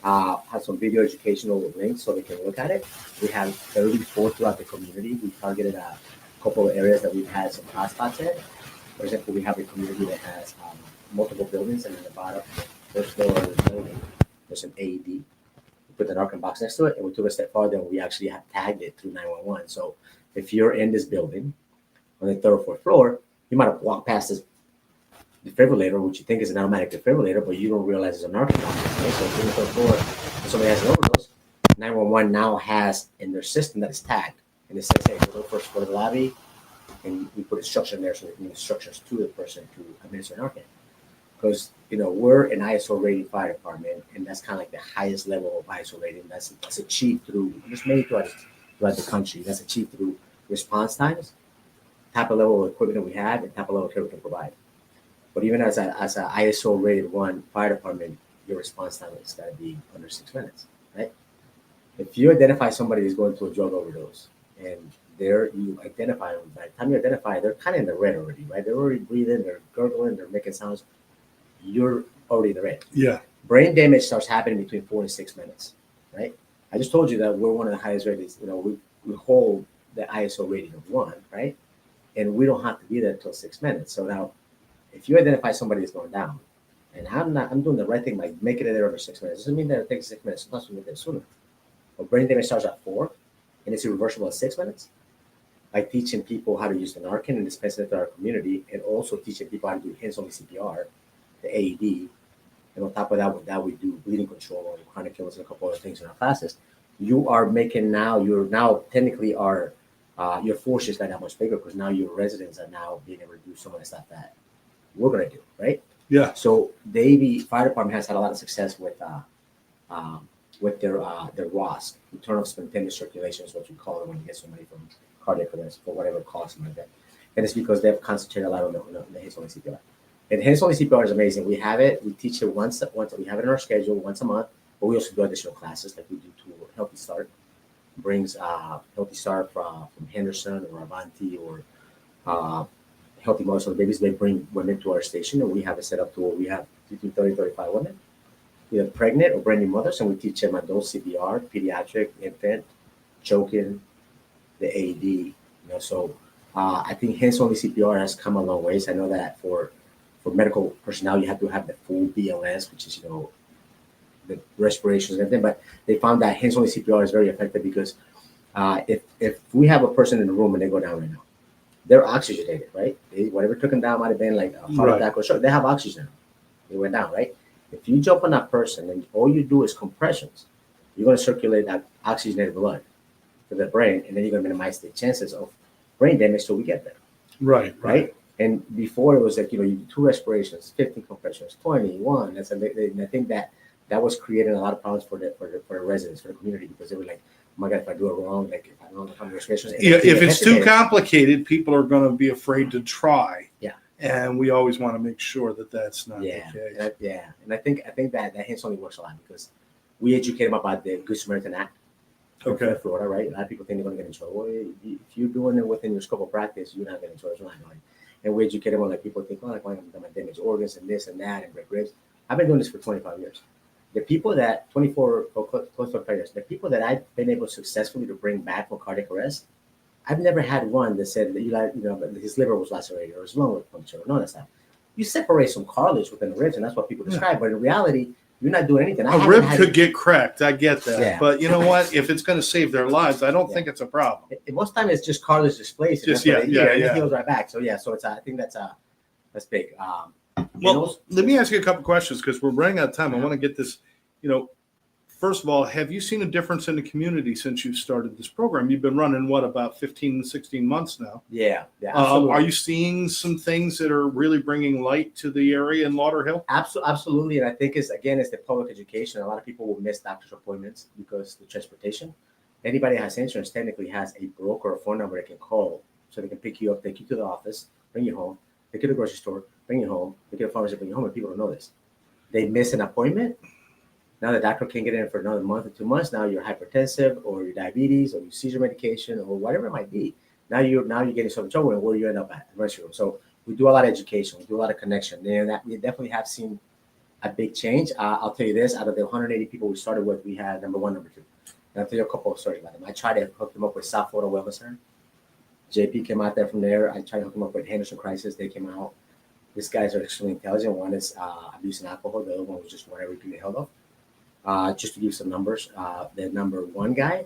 Have some video educational links so they can look at it. We have 34 throughout the community. We targeted a couple of areas that we've had some hotspots in. For example, we have a community that has multiple buildings, and in the bottom, first floor of the building, there's an AED. We put the Narcan box next to it, and we took a step farther, and we actually have tagged it through 911. So if you're in this building on the 3rd or 4th floor, you might have walked past this defibrillator, which you think is an automatic defibrillator, but you don't realize it's a Narcan box. Right? So if you're on the 3rd floor, there's somebody has an overdose, 911 now has in their system that is tagged, and it says, hey, go first, go to the lobby, and we put instruction there so they can give instructions to the person to administer Narcan. Because, we're an ISO rated fire department, and that's kind of like the highest level of ISO rating. That's achieved through, there's many throughout the country. That's achieved through response times, type of level of equipment that we have, and type of level of care we can provide. But even as a ISO rated 1 fire department, your response time is got to be under 6 minutes, right? If you identify somebody who's going through a drug overdose, and you identify them, by the time you identify, they're kind of in the red already, right? They're already breathing, they're gurgling, they're making sounds. You're already in the red. Yeah. Brain damage starts happening between 4 and 6 minutes, right? I just told you that we're one of the highest ratings. We hold the ISO rating of 1, right? And we don't have to be there until 6 minutes. So now, if you identify somebody that's going down, and I'm doing the right thing by making it there under 6 minutes. Doesn't mean that it takes 6 minutes. Sometimes we get there sooner. But brain damage starts at 4, and it's irreversible at 6 minutes. By teaching people how to use the Narcan and dispensing it to our community, and also teaching people how to do hands-only CPR, the AED, and on top of that, with that we do bleeding control and chronic illness and a couple other things in our classes. You're now technically your force just got that much bigger because now your residents are now being able to do some of the stuff that we're going to do, right? Yeah. So the fire department has had a lot of success with their ROSC, return of spontaneous circulation is what you call it when you get somebody from cardiac arrest for whatever cause like that. And it's because they've concentrated a lot on the hands-only CPR. And hands-only CPR is amazing. We have it. We teach it once. We have it in our schedule once a month. But we also do additional classes like we do to Healthy Start. Brings Healthy Start from Henderson or Avanti or Healthy Mothers and Babies. They bring women to our station, and we have it set up to where we have between 30 and 35 women, either pregnant or brand new mothers, and we teach them adult CPR, pediatric, infant, choking, the AED. So I think hands-only CPR has come a long ways. I know that for medical personnel, you have to have the full BLS, which is the respirations and everything. But they found that hands-only CPR is very effective because if we have a person in the room and they go down right now, they're oxygenated, right? Whatever took them down might have been like a heart attack or stroke. They have oxygen. They went down, right? If you jump on that person and all you do is compressions, you're going to circulate that oxygenated blood to the brain, and then you're going to minimize the chances of brain damage till we get there. Right. And before it was like, you do 2 respirations, 15 compressions, 21. And I think that was creating a lot of problems for the residents, for the community, because they were like, oh my God, if I do it wrong, like if I don't know how many respirations. Yeah, if it's too complicated, people are going to be afraid to try. Yeah. And we always want to make sure that that's not the case. And I think that hands-only works a lot because we educate them about the Good Samaritan Act. Okay. Florida, right? A lot of people think they're going to get in trouble. If you're doing it within your scope of practice, you're not getting in trouble. You're not going. And we educate them on like people think, oh, like I'm going to damage organs and this and that and break ribs. I've been doing this for 25 years. The people that 24 or close to 5 years, the people that I've been able successfully to bring back from cardiac arrest, I've never had one that said that his liver was lacerated or his lung was punctured or none of that stuff. You separate some cartilage within the ribs, and that's what people describe. But in reality, you're not doing anything. A rib could get cracked. I get that. Yeah. But you know what? If it's going to save their lives, I don't think it's a problem. Most time it's just cartilage displaced. And it heals right back. So it's I think that's big. Well, let me ask you a couple questions because we're running out of time. I want to get this. First of all, have you seen a difference in the community since you've started this program? You've been running, about 15, 16 months now? Yeah. Absolutely. Are you seeing some things that are really bringing light to the area in Lauderhill? Absolutely. And I think it's the public education. A lot of people will miss doctor's appointments because of the transportation. Anybody that has insurance technically has a broker or phone number they can call so they can pick you up, take you to the office, bring you home, take you to the grocery store, bring you home, take you to the pharmacy, bring you home, and people don't know this. They miss an appointment. Now the doctor can't get in for another month or 2 months. Now you're hypertensive or your diabetes or your seizure medication or whatever it might be. Now you're getting yourself in trouble, and where you end up at the emergency room. So we do a lot of education. We do a lot of connection. And that we definitely have seen a big change. I'll tell you this: out of the 180 people we started with, we had number 1, number 2. And I'll tell you a couple of stories about them. I tried to hook them up with South Florida Wellness Center. JP came out there from there. I tried to hook them up with Henderson Crisis. They came out. These guys are extremely intelligent. One is abusing alcohol. The other one was just whatever he held up. Just to give you some numbers, the number 1 guy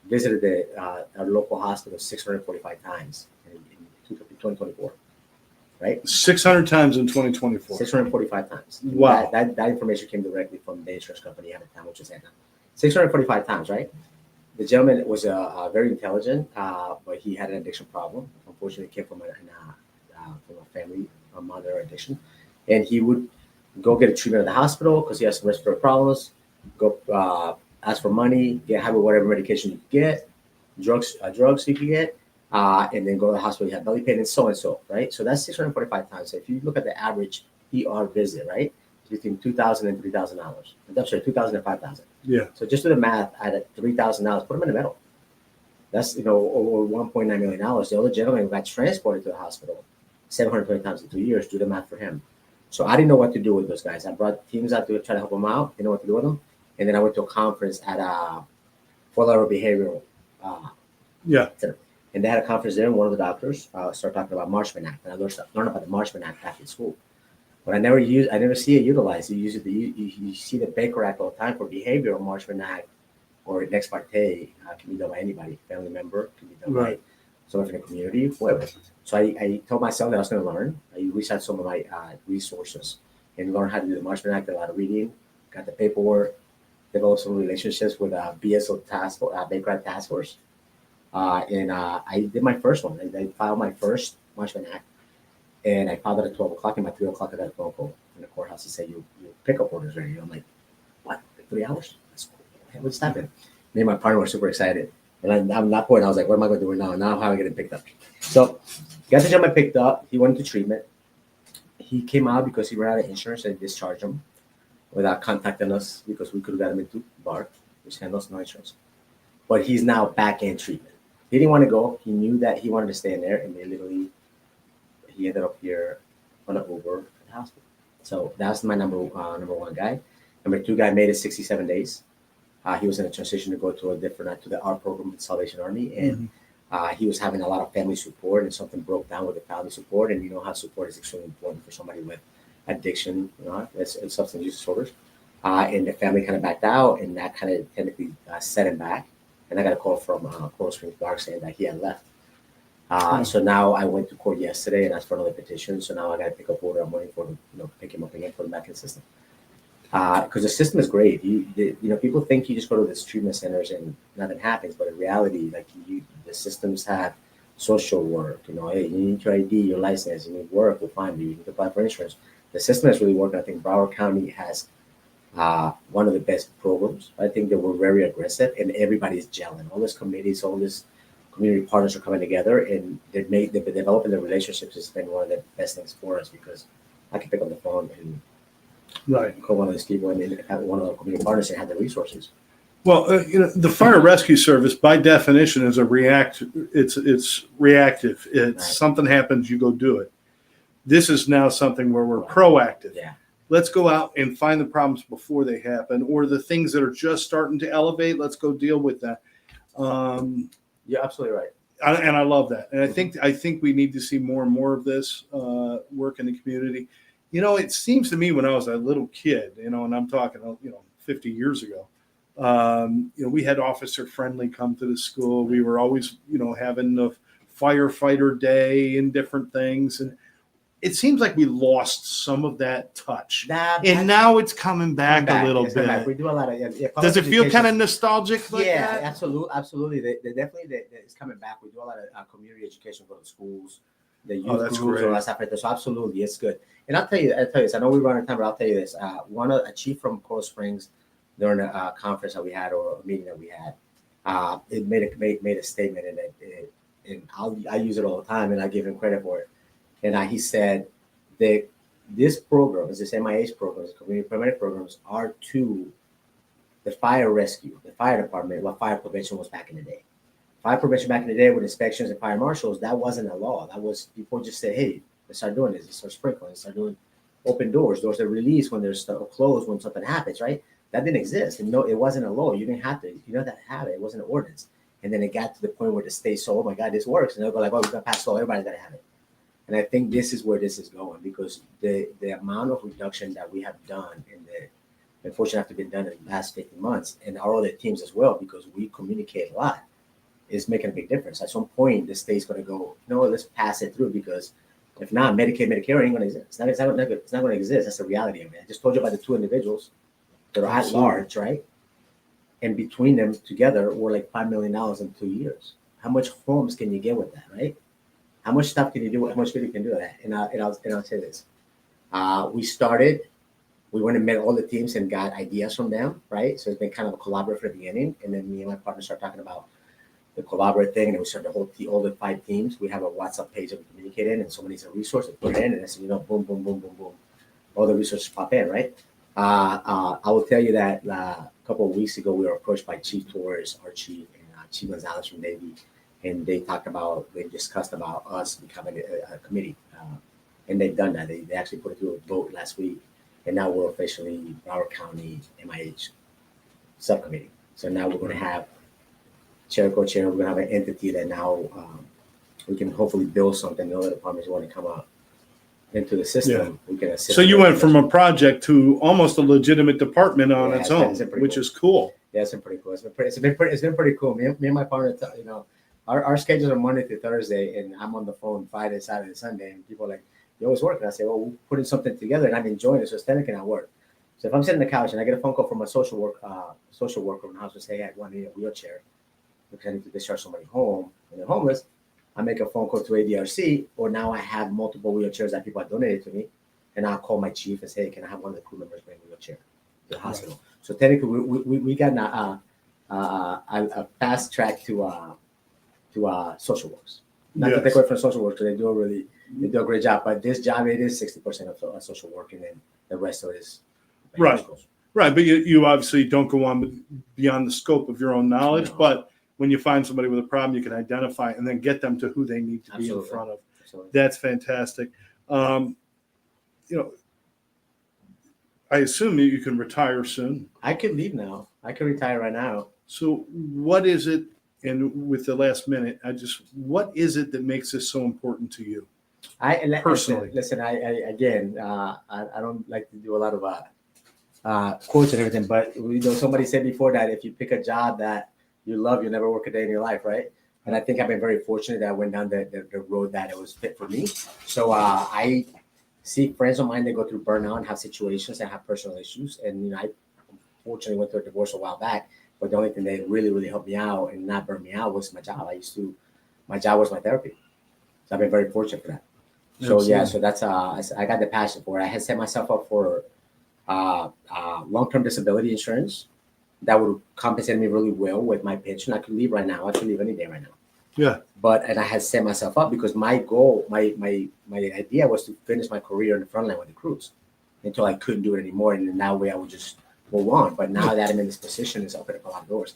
visited our local hospital 645 times in 2024, right? 600 times in 2024. 645 times. Wow. That information came directly from the insurance company at the time, which is Aetna. 645 times, right? The gentleman was very intelligent, but he had an addiction problem. Unfortunately, he came from a family, a mother addiction, and he would go get a treatment at the hospital because he has some respiratory problems. Go ask for money, have whatever medication you could get, drugs you could get, and then go to the hospital. You have belly pain and so, right? So that's 645 times. So if you look at the average ER visit, right, it's between $2,000 and $3,000. I'm sorry, $2,000 and $5,000. Yeah. So just do the math at $3,000. Put him in the middle. That's over $1.9 million. The other gentleman got transported to the hospital 720 times in 2 years. Do the math for him. So I didn't know what to do with those guys. I brought teams out to try to help them out. Didn't know what to do with them. And then I went to a conference at Fort Lauderdale Behavioral Center. And they had a conference there, and one of the doctors started talking about Marshman Act. And I learned about the Marshman Act back in school. But I never see it utilized. You see the Baker Act all the time for behavioral. Marshman Act or Ex parte can be done by anybody. Family member can be done by someone from the community, whoever. So I told myself that I was going to learn. I researched some of my resources and learned how to do the Marshman Act. A lot of reading, got the paperwork, developed some relationships with BSO Baker Act Task Force. And I did my first one. I filed my first Marshman Act. And I filed it at 12 o'clock, and by 3 o'clock I got a phone call in the courthouse to say, your pickup order's ready. I'm like, what, 3 hours? That's cool. Hey, what's happening? Me and my partner were super excited. And at that point, I was like, what am I going to do now? Now how am I getting picked up? So got the gentleman picked up. He went into treatment. He came out because he ran out of insurance and discharged him without contacting us because we could have got him into BAR, which handles no insurance. But he's now back in treatment. He didn't want to go. He knew that he wanted to stay in there, and they literally he ended up here on an Uber at the hospital. So that's my number one guy. Number two guy made it 67 days. He was in a transition to go to the art program with Salvation Army, and he was having a lot of family support, and something broke down with the family support. And you know how support is extremely important for somebody with addiction, and substance use disorders. And the family kind of backed out, and that kind of technically set him back. And I got a call from Coral Springs Park saying that he had left. So now I went to court yesterday and asked for another petition. So now I got to pick up order. I'm waiting for him, pick him up again, put him back in the system. Because the system is great. People think you just go to these treatment centers and nothing happens, but in reality, the systems have social work. Hey, you need your ID, your license, you need work. We'll find you. You need to apply for insurance. The system is really working. I think Broward County has one of the best programs. I think they were very aggressive, and everybody's gelling. All these committees, all these community partners are coming together, and they've been developing the relationships. Has been one of the best things for us because I can pick up the phone and call one of these people and have one of the community partners and have the resources. Well, the fire rescue service by definition is it's reactive. It's something happens, you go do it. This is now something where we're proactive. Yeah. Let's go out and find the problems before they happen, or the things that are just starting to elevate. Let's go deal with that. You're absolutely right. And I love that. And I think we need to see more and more of this work in the community. It seems to me when I was a little kid, and I'm talking, 50 years ago, we had Officer Friendly come to the school. We were always, having the firefighter day and different things. And it seems like we lost some of that touch. And now it's coming back a little bit. We do a lot of. Does it feel kind of nostalgic like that? Yeah, absolutely. They definitely it's coming back. We do a lot of community education for the schools, the youth groups, all that stuff right there. So absolutely, it's good. And I'll tell you this. I know we run out of time, but I'll tell you this. A chief from Coral Springs during a conference that we had or a meeting that we had, it made a statement, and I use it all the time, and I give him credit for it. And he said that this program, this MIH programs, community paramedic programs, are to the fire rescue, the fire department, what fire prevention was back in the day. Fire prevention back in the day with inspections and fire marshals, that wasn't a law. That was, people just said, hey, let's start doing this. Let's start sprinkling. Let's start doing open doors that release when there's closed when something happens, right? That didn't exist. And no, it wasn't a law. You didn't have to. You don't have it. It wasn't an ordinance. And then it got to the point where the state saw, oh my God, this works. And they'll go like, oh, we're going to pass a law. Everybody's got to have it. And I think this is where this is going because the amount of reduction that we have done and unfortunately have to be done in the last 15 months and our other teams as well, because we communicate a lot, is making a big difference. At some point, the state's going to go, let's pass it through because if not, Medicaid, Medicare ain't going to exist. It's not going to exist. That's the reality of it. I just told you about the two individuals that are at large, right? and between them together were like $5 million in 2 years. How much homes can you get with that, right? How much stuff can you do? How much good you can do with that? And I'll say this: we went and met all the teams and got ideas from them, right? So it's been kind of a collaborative from the beginning, and then me and my partner started talking about the collaborate thing, and then we started all the 5 teams. We have a WhatsApp page that we communicate in, and somebody's a resource to put it in, and it's boom, boom, boom, boom, boom, all the resources pop in, right? I will tell you that a couple of weeks ago we were approached by Chief Torres, our chief, and Chief Gonzalez from Navy, and they discussed about us becoming a committee, and they've done that. They actually put it through a vote last week, and now we're officially Broward County MIH subcommittee. So now we're going to have chair, co-chair. We're going to have an entity that now we can hopefully build something. The other departments want to come up into the system. We can assist. So you went from a project to almost a legitimate department on its own, which is cool. Yeah, it's been pretty cool. It's been pretty cool. Me and my partner, our schedules are Monday through Thursday, and I'm on the phone Friday, Saturday, Sunday, and people are like, "You always work?" And I say, "Well, we're putting something together, and I'm enjoying it, so it's technically not work." So if I'm sitting on the couch and I get a phone call from a social worker in the house to say, "Hey, I want to need a wheelchair because I need to discharge somebody home and they're homeless," I make a phone call to ADRC, or now I have multiple wheelchairs that people have donated to me, and I'll call my chief and say, "Hey, can I have one of the crew members bring a wheelchair to the hospital?" Right. So technically, we got a fast track to social works. Not to take away from social work, because they do a great job. But this job, it is 60% of social work, and then the rest of it is right. Right, but you obviously don't go on beyond the scope of your own knowledge. No. But when you find somebody with a problem, you can identify and then get them to who they need to be in front of. Absolutely. That's fantastic. I assume that you can retire soon. I could leave now. I could retire right now. So what is it? And with the last minute, what is it that makes this so important to you? Personally, listen. I don't like to do a lot of quotes and everything, but somebody said before that if you pick a job that you love, you'll never work a day in your life, right? And I think I've been very fortunate that I went down the road that it was fit for me. So I see friends of mine that go through burnout and have situations and have personal issues, and I unfortunately went through a divorce a while back. But the only thing that really, really helped me out and not burn me out was my job. My job was my therapy. So I've been very fortunate for that. So yeah, so that's I got the passion for it. I had set myself up for long-term disability insurance that would compensate me really well with my pension. I could leave right now. I could leave any day right now. Yeah. And I had set myself up because my goal, my idea was to finish my career in the front line with the crews until I couldn't do it anymore. And in that way I would just move on. But now that I'm in this position, it's opened up a lot of doors.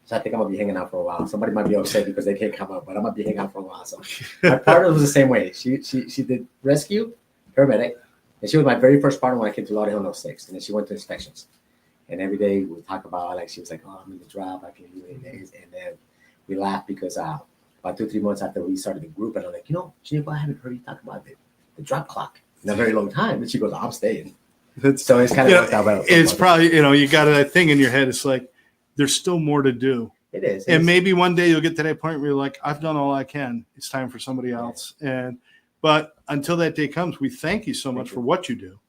So I think I'm gonna be hanging out for a while. Somebody might be upset because they can't come up, but I'm gonna be hanging out for a while. So my partner was the same way. She did rescue, paramedic, and she was my very first partner when I came to Lauderhill in 06. And then she went to inspections. And every day we talk about she was like, "Oh, I'm in the drop. I can do 8 days." And then we laughed because about 2-3 months after we started the group, and I'm like, Jennifer, I haven't heard you talk about the drop clock in a very long time. And she goes, "I'm staying." So it's kind of worked out. It's probably you got that thing in your head. It's like there's still more to do. It is. And maybe one day you'll get to that point where you're like, I've done all I can. It's time for somebody else. Yeah. But until that day comes, we thank you so much for what you do.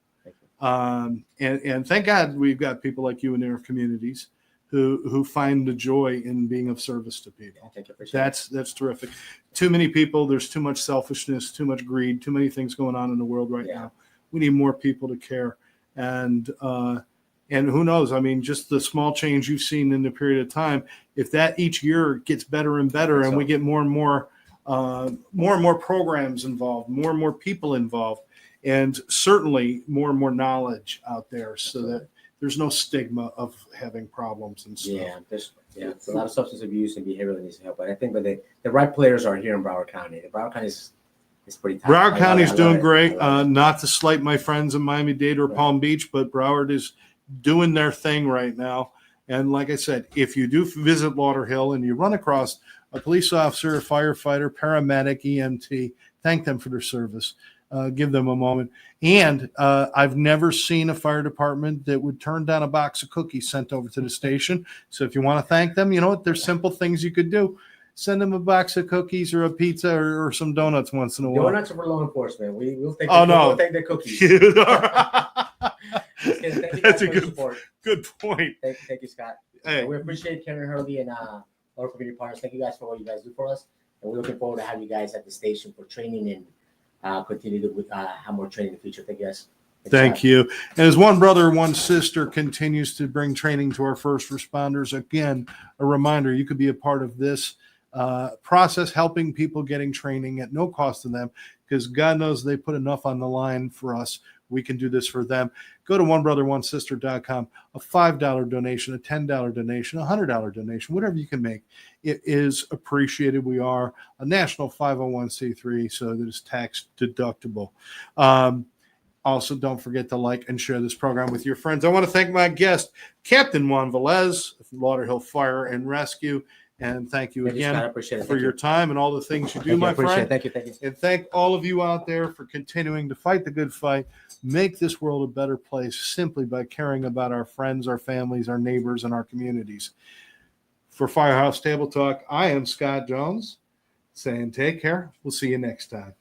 And thank God we've got people like you in our communities who find the joy in being of service to people. That's terrific. Too many people, there's too much selfishness, too much greed, too many things going on in the world right now. We need more people to care. And who knows? I mean, just the small change you've seen in the period of time, if that each year gets better and better, and we get more and more programs involved, more and more people involved, and certainly more and more knowledge out there, so that there's no stigma of having problems and stuff. There's a lot of substance abuse and behavioral needs help, but I think the right players are here in Broward County. Broward County is pretty tough. Broward County is doing great. Not to slight my friends in Miami-Dade or Palm Beach, but Broward is doing their thing right now. And like I said, if you do visit Lauderhill and you run across a police officer, a firefighter, paramedic, EMT, thank them for their service. Give them a moment. And I've never seen a fire department that would turn down a box of cookies sent over to the station. So if you want to thank them, you know what? There's simple things you could do. Send them a box of cookies or a pizza or some donuts once in a while. Donuts are for law enforcement. We'll take we'll take the cookies. That's a good point. Thank you, Scott. Hey, We appreciate Karen Hurley and our community partners. Thank you guys for what you guys do for us. And we're looking forward to having you guys at the station for training and continue to have more training in the future. Thank you guys. thank you. And as One Brother, One Sister continues to bring training to our first responders, again, a reminder, you could be a part of this process, helping people getting training at no cost to them, because God knows they put enough on the line for us. We can do this for them. Go to onebrother1sister.com. A $5 donation, a $10 donation, a $100 donation, whatever you can make. It is appreciated. We are a national 501c3, so that is tax deductible. Also, don't forget to like and share this program with your friends. I want to thank my guest, Captain Juan Velez of Lauderhill Fire and Rescue. And thank you again for your time and all the things you do, my friend. Thank you. And thank all of you out there for continuing to fight the good fight, make this world a better place simply by caring about our friends, our families, our neighbors, and our communities. For Firehouse Table Talk, I am Scott Jones saying take care. We'll see you next time.